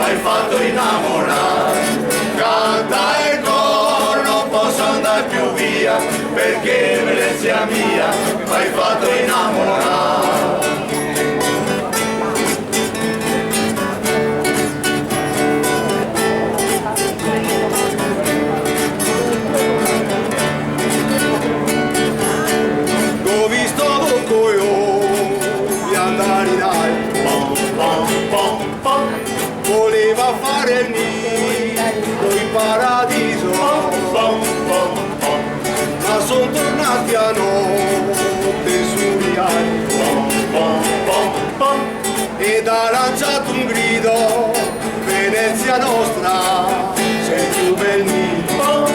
m'hai fatto innamorare. Canta il coro, non posso andare più via, perché Venezia mia m'hai fatto innamorare. Ho visto Don Coio di andare in alto, voleva fare il nido in paradiso, ma sono tornati a notte sul rialto ed ha lanciato un grido: Venezia nostra, sei più bel nido.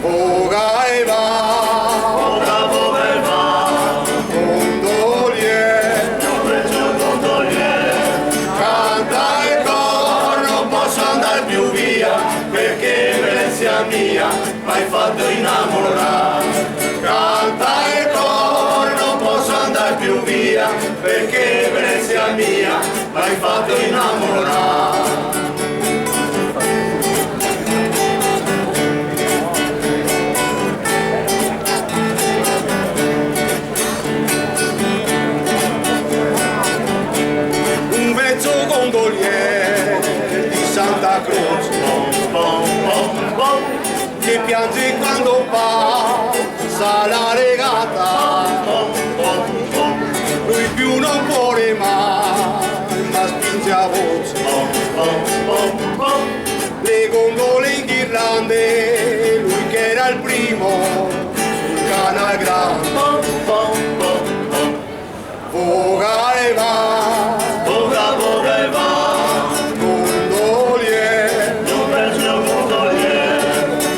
Voga e va, gondolier, canta il coro, non posso andare più via, perché Venezia mia m'hai fatto innamorare. Canta il coro, non posso andare più via, perché Venezia mia m'hai fatto innamorare. Gondolier di Santa Croce che piange quando passa la regata, lui più non vuole mai, ma spinge a voce le gondole in ghirlande, lui che era il primo sul canal grande. Voga e va, gondolier,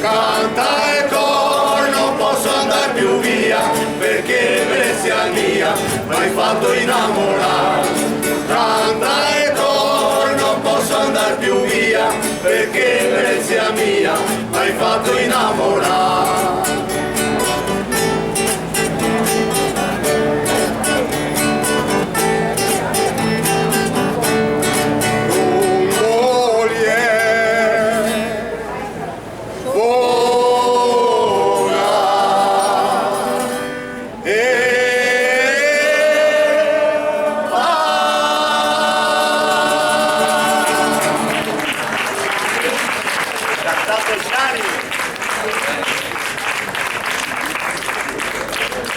canta il coro, non posso andare più via, perché Venezia mia m'hai fatto innamorare. Canta il coro, non posso andare più via, perché Venezia mia m'hai fatto innamorare.